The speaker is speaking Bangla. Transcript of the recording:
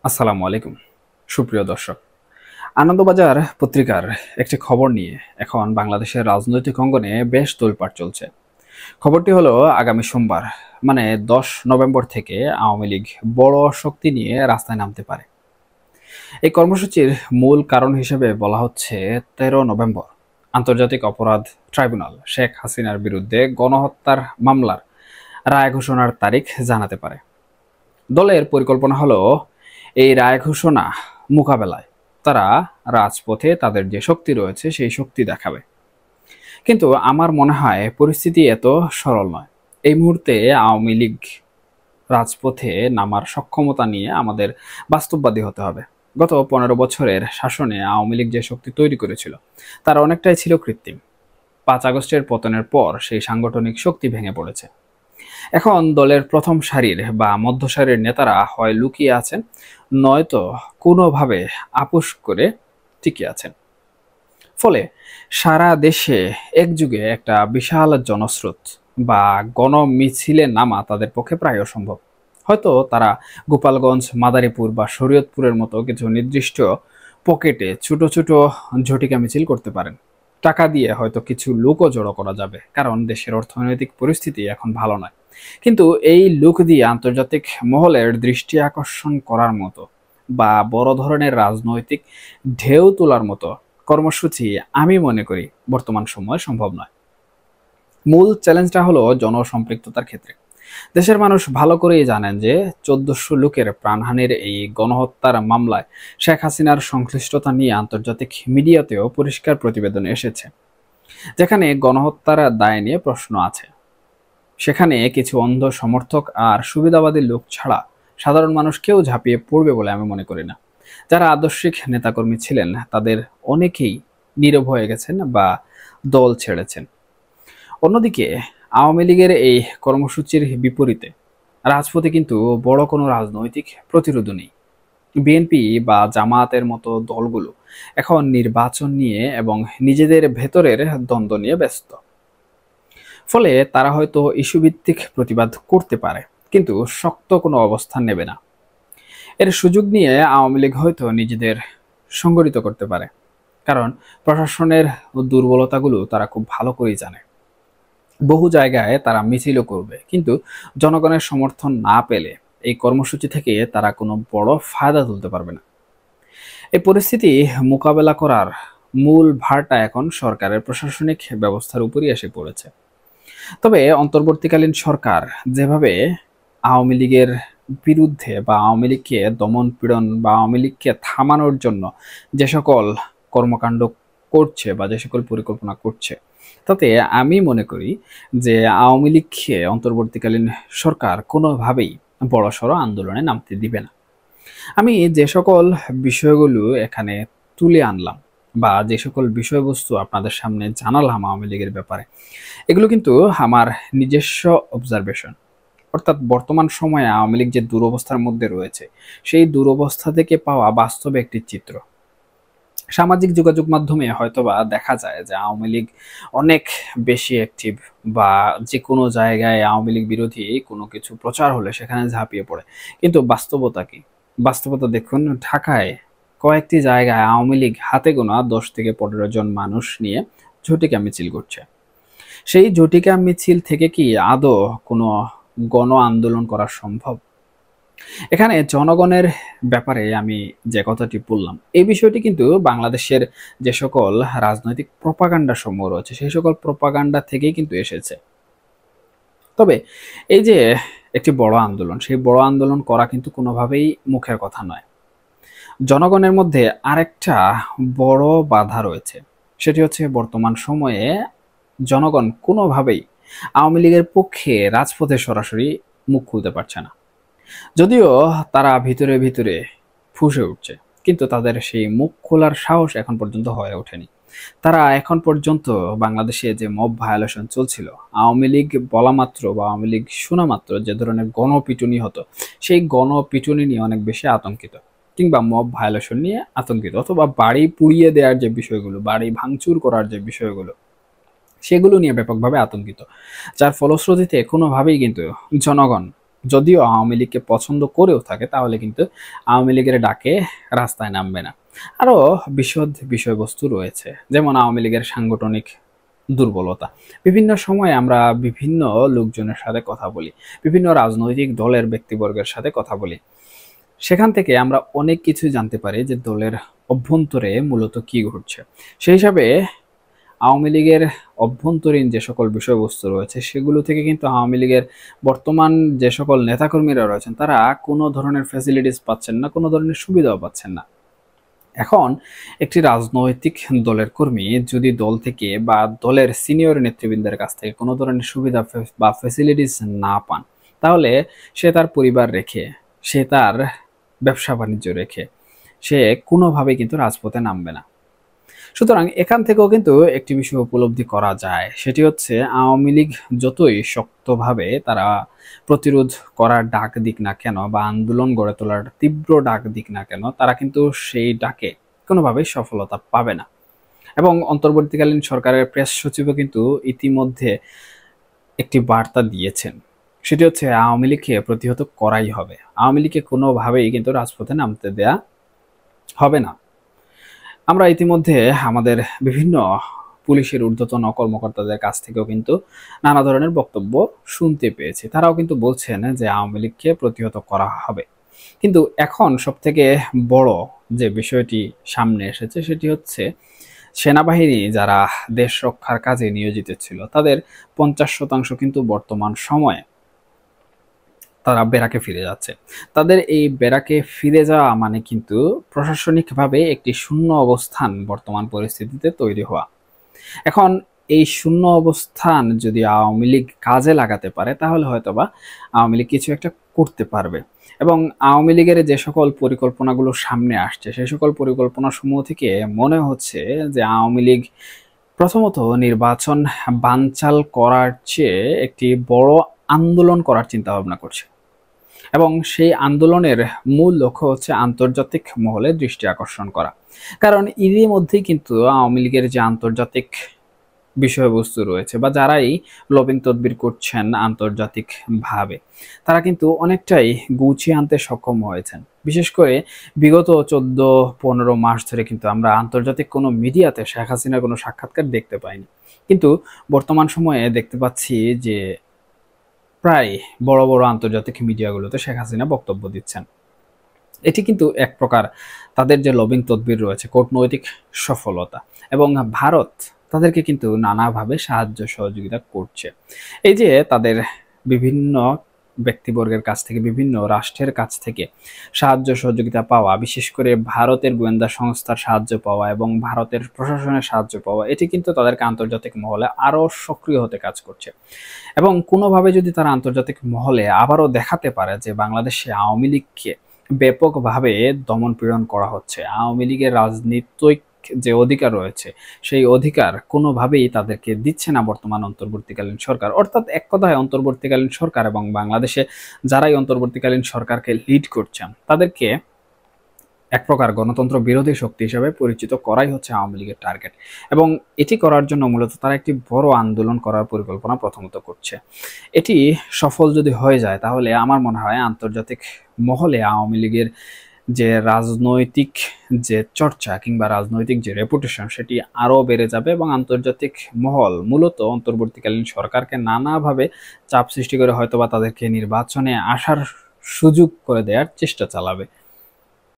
আসসালামু আলাইকুম সুপ্রিয় দর্শক। আনন্দবাজার পত্রিকার একটি খবর নিয়ে এখন বাংলাদেশের রাজনৈতিক অঙ্গনে বেশ তোলপাড় চলছে। খবরটি হলো আগামী সোমবার মানে 10 নভেম্বর থেকে আওয়ামী লীগ বড় শক্তি নিয়ে রাস্তায় নামতে পারে। এই কর্মসূচির মূল কারণ হিসেবে বলা হচ্ছে 13 নভেম্বর আন্তর্জাতিক অপরাধ ট্রাইব্যুনাল শেখ হাসিনার বিরুদ্ধে গণহত্যার মামলার রায় ঘোষণার তারিখ জানাতে পারে। দলের পরিকল্পনা হলো এই রায় ঘোষণা মোকাবেলায় তারা রাজপথে তাদের যে শক্তি রয়েছে সেই শক্তি দেখাবে। কিন্তু আমার মনে হয় পরিস্থিতি এত সরল নয়। এই মুহূর্তে আওয়ামী লীগ রাজপথে নামার সক্ষমতা নিয়ে আমাদের বাস্তববাদী হতে হবে। গত 15 বছরের শাসনে আওয়ামী লীগ যে শক্তি তৈরি করেছিল তার অনেকটাই ছিল কৃত্রিম। 5 আগস্টের পতনের পর সেই সাংগঠনিক শক্তি ভেঙে পড়েছে। এখন দলের প্রথম সারির বা মধ্য সারির নেতারা হয় লুকিয়ে আছেন, নয়তো কোনোভাবে আপোষ করে টিকে আছেন। ফলে সারা দেশে একযুগে একটা বিশাল জনস্রোত বা গণমিছিলে নামা তাদের পক্ষে প্রায় অসম্ভব। হয়তো তারা গোপালগঞ্জ, মাদারীপুর বা শরীয়তপুরের মতো কিছু নির্দিষ্ট পকেটে ছোট ছোট ঝটিকা মিছিল করতে পারেন। টাকা দিয়ে হয়তো কিছু লোকও জড়ো করা যাবে, কারণ দেশের অর্থনৈতিক পরিস্থিতি এখন ভালো নয়। কিন্তু এই লোক দিয়ে আন্তর্জাতিক মহলের দৃষ্টি আকর্ষণ করার মতো বা বড় ধরনের রাজনৈতিক ঢেউ তোলার মতো কর্মসূচি আমি মনে করি বর্তমান সময়ে সম্ভব নয়। মূল চ্যালেঞ্জটা হলো জনসম্পৃক্ততার ক্ষেত্রে। দেশের মানুষ ভালো করেই জানেন যে 1400 লোকের প্রাণহানির এই গণহত্যার মামলায় শেখ হাসিনার সংশ্লিষ্টতা নিয়ে আন্তর্জাতিক মিডিয়াতেও পরিষ্কার প্রতিবেদন এসেছে। যেখানে গণহত্যার দায় নিয়ে প্রশ্ন আছে, সেখানে কিছু অন্ধ সমর্থক আর সুবিধাবাদী লোক ছাড়া সাধারণ মানুষ কেউ ঝাঁপিয়ে পড়বে বলে আমি মনে করি না। যারা আদর্শিক নেতাকর্মী ছিলেন তাদের অনেকেই নীরব হয়ে গেছেন বা দল ছেড়েছেন। অন্যদিকে আওয়ামী লীগের এই কর্মসূচির বিপরীতে রাজপথে কিন্তু বড় কোনো রাজনৈতিক প্রতিরোধ নেই। বিএনপি বা জামায়াতের মতো দলগুলো এখন নির্বাচন নিয়ে এবং নিজেদের ভেতরের দ্বন্দ্ব নিয়ে ব্যস্ত। ফলে তারা হয়তো ইস্যুভিত্তিক প্রতিবাদ করতে পারে, কিন্তু শক্ত কোনো অবস্থান নেবে না। এর সুযোগ নিয়ে আওয়ামী লীগ হয়তো নিজেদের সংগঠিত করতে পারে, কারণ প্রশাসনের দুর্বলতাগুলো তারা খুব ভালো করেই জানে। বহু জায়গায় তারা মিছিলও করবে, কিন্তু জনগণের সমর্থন না পেলে এই কর্মসূচি থেকে তারা কোনো বড় ফায়দা তুলতে পারবে না। এই পরিস্থিতি মোকাবেলা করার মূল ভারটা এখন সরকারের প্রশাসনিক ব্যবস্থার উপরই এসে পড়েছে। তবে অন্তর্বর্তীকালীন সরকার যেভাবে আওয়ামী লীগের বিরুদ্ধে বা আওয়ামী লীগকে দমন পীড়ন বা আওয়ামী লীগকে থামানোর জন্য যে সকল কর্মকাণ্ড করছে বা যে সকল পরিকল্পনা করছে, তাতে আমি মনে করি যে আওয়ামী লীগকে অন্তর্বর্তীকালীন সরকার কোনোভাবেই বড়সড় আন্দোলনে নামতে দিবে না। আমি যে সকল বিষয়গুলো এখানে তুলে আনলাম বা যে সকল বিষয়বস্তু আপনাদের সামনে জানালাম আওয়ামী লীগের ব্যাপারে, এগুলো কিন্তু আমার নিজস্ব অবজারভেশন। অর্থাৎ বর্তমান সময়ে আওয়ামী লীগ যে দুরবস্থার মধ্যে রয়েছে সেই দুরবস্থা থেকে পাওয়া বাস্তবে একটি চিত্র। সামাজিক যোগাযোগ মাধ্যমে হয়তোবা দেখা যায় যে আওয়ামী লীগ অনেক বেশি অ্যাক্টিভ, বা যে কোনো জায়গায় আওয়ামী লীগ বিরোধী কোনো কিছু প্রচার হলে সেখানে ঝাঁপিয়ে পড়ে। কিন্তু বাস্তবতা কি? বাস্তবতা দেখুন, ঢাকায় কয়েকটি জায়গায় আওয়ামী লীগ হাতে গোনা 10 থেকে 15 জন মানুষ নিয়ে ঝটিকা মিছিল করছে। সেই ঝটিকা মিছিল থেকে কি আদৌ কোনো গণ আন্দোলন করা সম্ভব? এখানে জনগণের ব্যাপারে আমি যে কথাটি বললাম, এই বিষয়টি কিন্তু বাংলাদেশের যে সকল রাজনৈতিক প্রপাগান্ডা সমূহ রয়েছে সেই সকল প্রপাগান্ডা থেকেই কিন্তু এসেছে। তবে এই যে একটি বড় আন্দোলন, সেই বড় আন্দোলন করা কিন্তু কোনোভাবেই মুখের কথা নয়। জনগণের মধ্যে আরেকটা বড় বাধা রয়েছে, সেটি হচ্ছে বর্তমান সময়ে জনগণ কোনোভাবেই আওয়ামী লীগের পক্ষে রাজপথে সরাসরি মুখ খুলতে পারছে না। যদিও তারা ভিতরে ভিতরে ফুঁসে উঠছে, কিন্তু তাদের সেই মুখ খোলার সাহস এখন পর্যন্ত হয়ে ওঠেনি। তারা এখন পর্যন্ত বাংলাদেশে যে মব ভায়োলেশন চলছিল, আওয়ামী লীগ বলা মাত্র বা আওয়ামী লীগ শোনা মাত্র যে ধরনের গণপিটুনি হতো, সেই গণপিটুনি নিয়ে অনেক বেশি আতঙ্কিত, কিংবা মব ভায়োলেশন নিয়ে আতঙ্কিত, অথবা বাড়ি পুড়িয়ে দেওয়ার যে বিষয়গুলো, বাড়ি ভাঙচুর করার যে বিষয়গুলো, সেগুলো নিয়ে ব্যাপকভাবে আতঙ্কিত। যার ফলশ্রুতিতে কোনোভাবেই কিন্তু জনগণ যদিও আওয়ামী লীগকে পছন্দ করেও থাকে, তাহলে কিন্তু আওয়ামী লীগের ডাকে রাস্তায় নামবে না। আরও বিশদ বিষয়বস্তু রয়েছে, যেমন আওয়ামী লীগের সাংগঠনিক দুর্বলতা। বিভিন্ন সময়ে আমরা বিভিন্ন লোকজনের সাথে কথা বলি, বিভিন্ন রাজনৈতিক দলের ব্যক্তিবর্গের সাথে কথা বলি, সেখান থেকে আমরা অনেক কিছু জানতে পারি যে দলের অভ্যন্তরে মূলত কি ঘটছে। সেই হিসাবে আওয়ামী লীগের অভ্যন্তরীণ যে সকল বিষয়বস্তু রয়েছে সেগুলো থেকে কিন্তু আওয়ামী লীগের বর্তমান যে সকল নেতাকর্মীরা রয়েছেন তারা কোনো ধরনের ফ্যাসিলিটিস পাচ্ছেন না, কোনো ধরনের সুবিধাও পাচ্ছেন না। এখন একটি রাজনৈতিক দলের কর্মী যদি দল থেকে বা দলের সিনিয়র নেতৃবৃন্দের কাছ থেকে কোনো ধরনের সুবিধা বা ফ্যাসিলিটিস না পান, তাহলে সে তার পরিবার রেখে, সে তার ব্যবসা বাণিজ্য রেখে সে কোনোভাবেই কিন্তু রাজপথে নামবে না। সুতরাং এখান থেকেও কিন্তু একটি বিষয় উপলব্ধি করা যায়, সেটি হচ্ছে আওয়ামী লীগ যতই শক্তভাবে তারা প্রতিরোধ করার ডাক দিক না কেন বা আন্দোলন গড়ে তোলার তীব্র ডাক দিক না কেন, তারা কিন্তু সেই ডাকে কোনোভাবেই সফলতা পাবে না। এবং অন্তর্বর্তীকালীন সরকারের প্রেস সচিবও কিন্তু ইতিমধ্যে একটি বার্তা দিয়েছেন, সেটি হচ্ছে আওয়ামী লীগকে প্রতিহত করাই হবে, আওয়ামী লীগকে কোনোভাবেই কিন্তু রাজপথে নামতে দেয়া হবে না। আমরা ইতিমধ্যে আমাদের বিভিন্ন পুলিশের ঊর্ধ্বতন কর্মকর্তাদের কাছ থেকেও কিন্তু নানা ধরনের বক্তব্য শুনতে পেয়েছি, তারাও কিন্তু বলছেন যে আওয়ামী লীগকে প্রতিহত করা হবে। কিন্তু এখন সবথেকে বড় যে বিষয়টি সামনে এসেছে সেটি হচ্ছে সেনাবাহিনী যারা দেশ রক্ষার কাজে নিয়োজিত ছিল তাদের 50% কিন্তু বর্তমান সময়ে তারা ব্যারাকে ফিরে যাচ্ছে। তাদের এই ব্যারাকে ফিরে যাওয়া মানে কিন্তু প্রশাসনিকভাবে একটি শূন্য অবস্থান বর্তমান পরিস্থিতিতে তৈরি হওয়া। এখন এই শূন্য অবস্থান যদি আওয়ামী লীগ কাজে লাগাতে পারে তাহলে হয়তোবা আওয়ামী লীগ কিছু একটা করতে পারবে। এবং আওয়ামী লীগের যে সকল পরিকল্পনাগুলো সামনে আসছে সেই সকল পরিকল্পনা সমূহ থেকে মনে হচ্ছে যে আওয়ামী লীগ প্রথমত নির্বাচন বানচাল করার চেয়ে একটি বড় আন্দোলন করার চিন্তা ভাবনা করছে, এবং সেই আন্দোলনের মূল লক্ষ্য হচ্ছে আন্তর্জাতিক মহলে দৃষ্টি আকর্ষণ করা। কারণ এরই মধ্যেই কিন্তু আওয়ামী লীগের যে আন্তর্জাতিক বিষয়বস্তু রয়েছে বা যারাই লবিং তদবির করছেন আন্তর্জাতিকভাবে, তারা কিন্তু অনেকটাই গুছিয়ে আনতে সক্ষম হয়েছেন। বিশেষ করে বিগত 14-15 মাস ধরে কিন্তু আমরা আন্তর্জাতিক কোনো মিডিয়াতে শেখ হাসিনার কোনো সাক্ষাৎকার দেখতে পাইনি, কিন্তু বর্তমান সময়ে দেখতে পাচ্ছি যে প্রায় বড় বড় আন্তর্জাতিক মিডিয়াগুলোতে শেখ হাসিনা বক্তব্য দিচ্ছেন। এটি কিন্তু এক প্রকার তাদের যে লবিং তদবির রয়েছে, কূটনৈতিক সফলতা, এবং ভারত তাদেরকে কিন্তু নানাভাবে সাহায্য সহযোগিতা করছে। এই যে তাদের বিভিন্ন ব্যক্তিবর্গের কাছ থেকে, বিভিন্ন রাষ্ট্রের কাছ থেকে সাহায্য সহযোগিতা পাওয়া, বিশেষ করে ভারতের গোয়েন্দা সংস্থার সাহায্য পাওয়া এবং ভারতের প্রশাসনের সাহায্য পাওয়া, এটি কিন্তু তাদেরকে আন্তর্জাতিক মহলে আরও সক্রিয় হতে কাজ করছে। এবং কোনোভাবে যদি তারা আন্তর্জাতিক মহলে আবারও দেখাতে পারে যে বাংলাদেশে আওয়ামী লীগকে ব্যাপকভাবে দমন পীড়ন করা হচ্ছে, আওয়ামী লীগের রাজনৈতিক যে অধিকার রয়েছে সেই অধিকার কোনোভাবেই তাদেরকে দিচ্ছে না বর্তমান অন্তর্বর্তীকালীন সরকার, অর্থাৎ এক কথায় অন্তর্বর্তীকালীন সরকার এবং বাংলাদেশে যারাই অন্তর্বর্তীকালীন সরকারকে লিড করছেন তাদেরকে এক প্রকার গণতন্ত্র বিরোধী শক্তি হিসেবে পরিচিত করাই হচ্ছে আওয়ামী লীগের টার্গেট। এবং এটি করার জন্য মূলত তারা একটি বড় আন্দোলন করার পরিকল্পনা প্রথমত করছে। এটি সফল যদি হয়ে যায় তাহলে আমার মনে হয় আন্তর্জাতিক মহলে আওয়ামী লীগের যে রাজনৈতিক যে চর্চা কিংবা রাজনৈতিক যে রেপুটেশন সেটি আরও বেড়ে যাবে, এবং আন্তর্জাতিক মহল মূলত অন্তর্বর্তীকালীন সরকারকে নানাভাবে চাপ সৃষ্টি করে হয়তোবা তাদেরকে নির্বাচনে আসার সুযোগ করে দেওয়ার চেষ্টা চালাবে।